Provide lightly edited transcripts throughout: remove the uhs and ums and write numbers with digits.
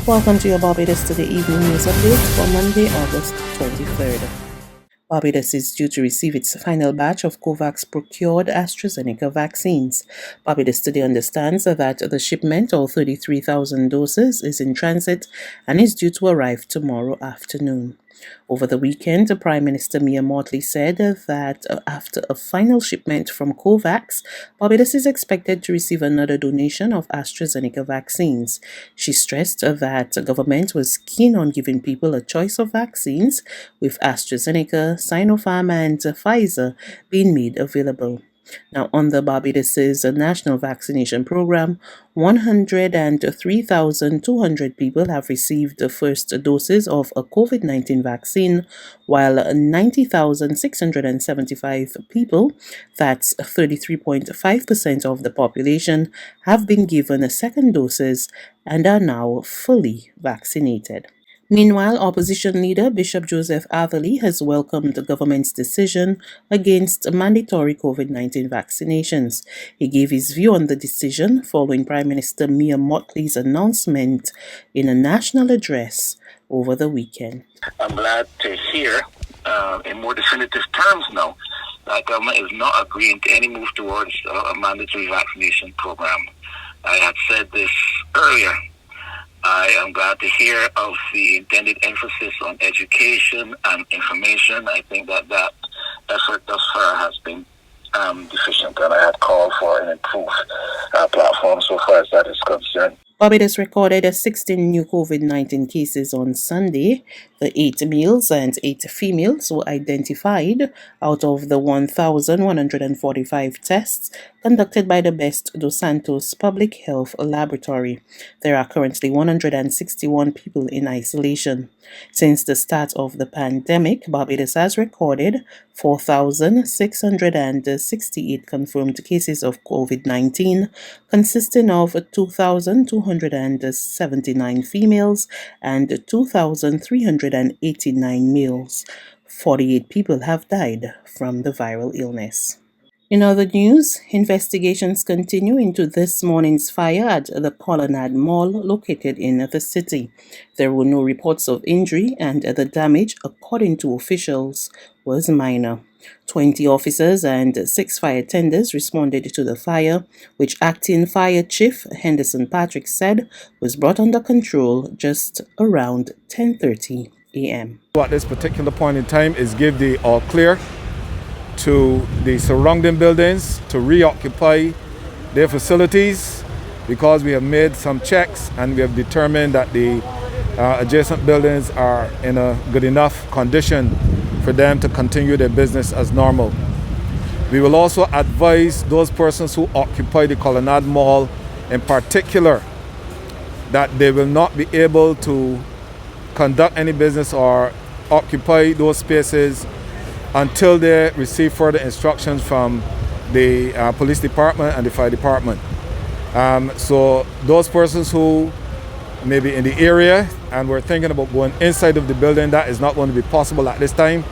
Welcome to your Barbados Today evening news update for Monday, August 23rd. Barbados is due to receive its final batch of COVAX-procured AstraZeneca vaccines. Barbados Today understands that the shipment of 33,000 doses is in transit and is due to arrive tomorrow afternoon. Over the weekend, Prime Minister Mia Mottley said that after a final shipment from COVAX, Barbados is expected to receive another donation of AstraZeneca vaccines. She stressed that the government was keen on giving people a choice of vaccines, with AstraZeneca, Sinopharm, and Pfizer being made available. Now, on the Barbados's national vaccination program, 103,200 people have received the first doses of a COVID-19 vaccine, while 90,675 people, that's 33.5% of the population, have been given second doses and are now fully vaccinated. Meanwhile, opposition leader Bishop Joseph Atherley has welcomed the government's decision against mandatory COVID-19 vaccinations. He gave his view on the decision following Prime Minister Mia Mottley's announcement in a national address over the weekend. I'm glad to hear in more definitive terms now that government is not agreeing to any move towards a mandatory vaccination program. I had said this earlier. I am glad to hear of the intended emphasis on education and information. I think that effort thus far has been deficient, and I had called for an improved platform so far as that is concerned. Barbados recorded 16 new COVID-19 cases on Sunday. The 8 males and 8 females were identified out of the 1,145 tests conducted by the Best Dos Santos Public Health Laboratory. There are currently 161 people in isolation. Since the start of the pandemic, Barbados has recorded 4,668 confirmed cases of COVID-19, consisting of 2,279 females and 2,389 males. 48 people have died from the viral illness. In other news, investigations continue into this morning's fire at the Colonnade Mall located in the city. There were no reports of injury, and the damage, according to officials, was minor. 20 officers and 6 fire tenders responded to the fire, which Acting Fire Chief Henderson Patrick said was brought under control just around 10:30 a.m. At this particular point in time is give the all clear to the surrounding buildings to reoccupy their facilities, because we have made some checks and we have determined that the adjacent buildings are in a good enough condition for them to continue their business as normal. We will also advise those persons who occupy the Colonnade Mall in particular that they will not be able to conduct any business or occupy those spaces until they receive further instructions from the police department and the fire department. So those persons who may be in the area and we're thinking about going inside of the building, that is not going to be possible at this time.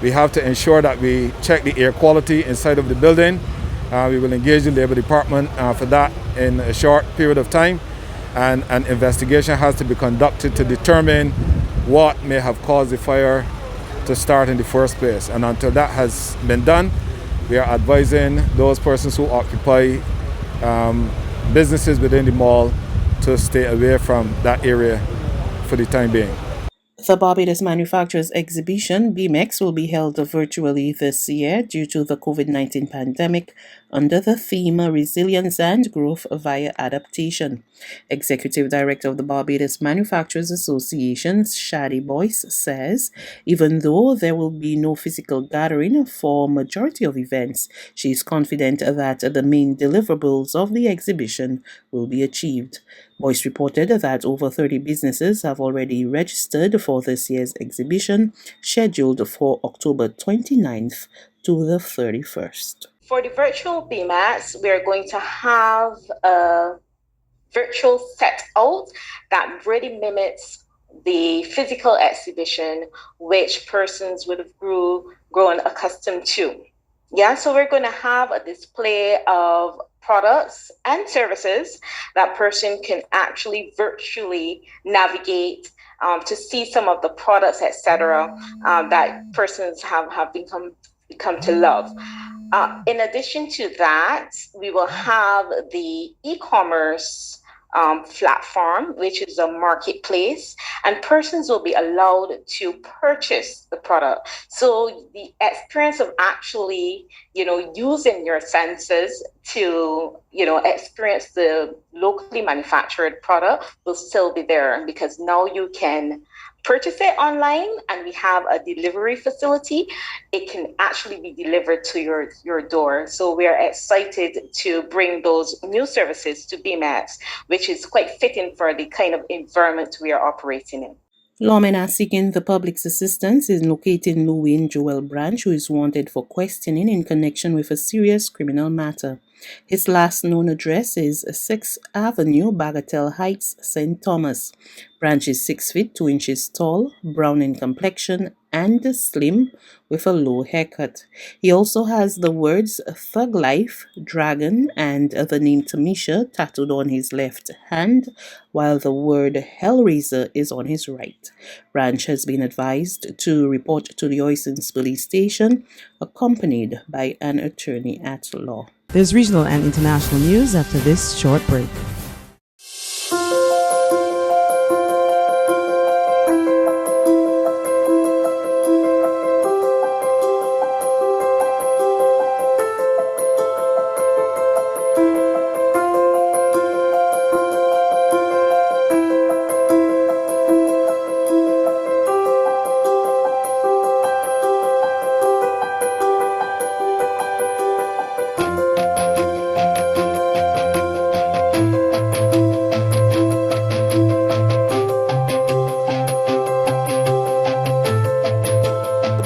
We have to ensure that we check the air quality inside of the building. We will engage the Labor Department for that in a short period of time, and an investigation has to be conducted to determine what may have caused the fire to start in the first place. And until that has been done, we are advising those persons who occupy businesses within the mall to stay away from that area for the time being. The Barbados Manufacturers Exhibition, BMEX, will be held virtually this year due to the COVID-19 pandemic under the theme Resilience and Growth via Adaptation. Executive Director of the Barbados Manufacturers Association, Shadi Boyce, says even though there will be no physical gathering for majority of events, she is confident that the main deliverables of the exhibition will be achieved. Boyce reported that over 30 businesses have already registered for this year's exhibition, scheduled for October 29th to the 31st. For the virtual BMEX, we are going to have a virtual set out that really mimics the physical exhibition which persons would have grown accustomed to. Yeah, so we're going to have a display of products and services that person can actually virtually navigate to see some of the products, etc., that persons have become to love. In addition to that, we will have the e-commerce platform, which is a marketplace, and persons will be allowed to purchase the product. So the experience of actually, using your senses to, experience the locally manufactured product will still be there, because now you can purchase it online, and we have a delivery facility. It can actually be delivered to your door. So we are excited to bring those new services to BMEX, which is quite fitting for the kind of environment we are operating in. Lawmen are seeking the public's assistance in locating Louis Joel Branch, who is wanted for questioning in connection with a serious criminal matter. His last known address is 6th Avenue, Bagatelle Heights, St. Thomas. Branch is 6 feet 2 inches tall, brown in complexion, and slim with a low haircut. He also has the words Thug Life, Dragon, and the name Tamisha tattooed on his left hand, while the word Hellraiser is on his right. Branch has been advised to report to the Oisins Police Station, accompanied by an attorney at law. There's regional and international news after this short break.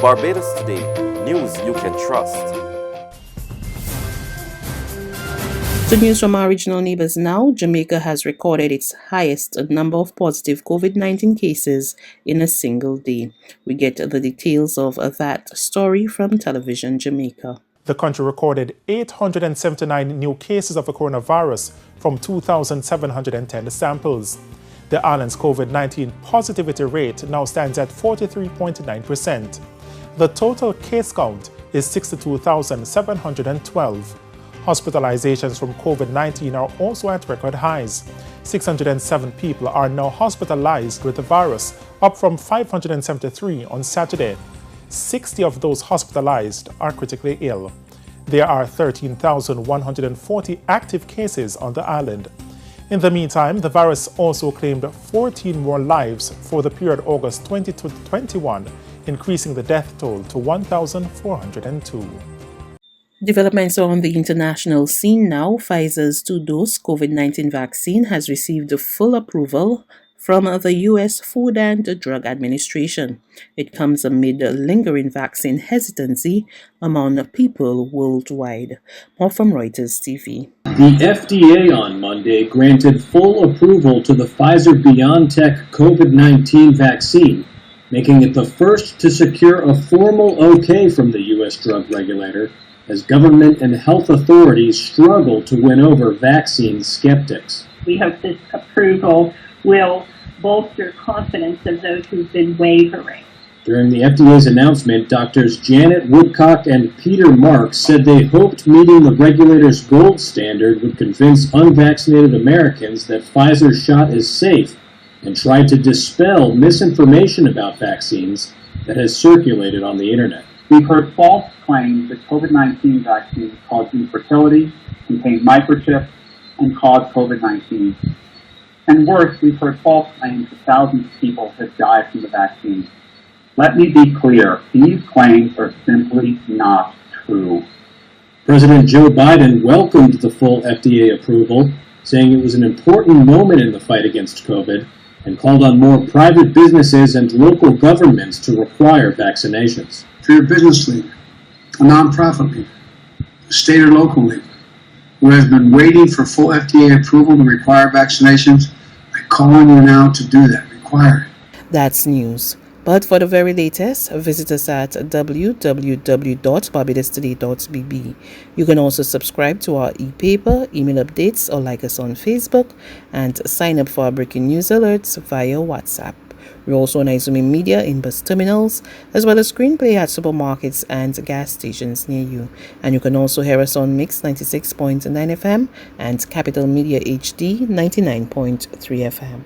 Barbados Today, news you can trust. To news from our regional neighbors now, Jamaica has recorded its highest number of positive COVID-19 cases in a single day. We get the details of that story from Television Jamaica. The country recorded 879 new cases of the coronavirus from 2,710 samples. The island's COVID-19 positivity rate now stands at 43.9%. The total case count is 62,712. Hospitalizations from COVID-19 are also at record highs. 607 people are now hospitalized with the virus, up from 573 on Saturday. 60 of those hospitalized are critically ill. There are 13,140 active cases on the island. In the meantime, the virus also claimed 14 more lives for the period August 20 to 21, increasing the death toll to 1,402. Developments on the international scene now. Pfizer's 2-dose COVID-19 vaccine has received full approval from the U.S. Food and Drug Administration. It comes amid lingering vaccine hesitancy among people worldwide. More from Reuters TV. The FDA on Monday granted full approval to the Pfizer-BioNTech COVID-19 vaccine, making it the first to secure a formal okay from the U.S. drug regulator as government and health authorities struggle to win over vaccine skeptics. We hope this approval will bolster confidence of those who've been wavering. During the FDA's announcement, Drs. Janet Woodcock and Peter Marks said they hoped meeting the regulator's gold standard would convince unvaccinated Americans that Pfizer's shot is safe, and tried to dispel misinformation about vaccines that has circulated on the internet. We've heard false claims that COVID-19 vaccines cause infertility, contain microchips, and cause COVID-19. And worse, we've heard false claims that thousands of people have died from the vaccine. Let me be clear, these claims are simply not true. President Joe Biden welcomed the full FDA approval, saying it was an important moment in the fight against COVID, and called on more private businesses and local governments to require vaccinations. If you're a business leader, a nonprofit leader, a state or local leader, who has been waiting for full FDA approval to require vaccinations, I call on you now to do that. Require it. That's news. But for the very latest, visit us at www.barbadostoday.bb. You can also subscribe to our e-paper, email updates, or like us on Facebook, and sign up for our breaking news alerts via WhatsApp. We're also on Izumi Media in bus terminals, as well as screenplay at supermarkets and gas stations near you. And you can also hear us on Mix 96.9 FM and Capital Media HD 99.3 FM.